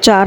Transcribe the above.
4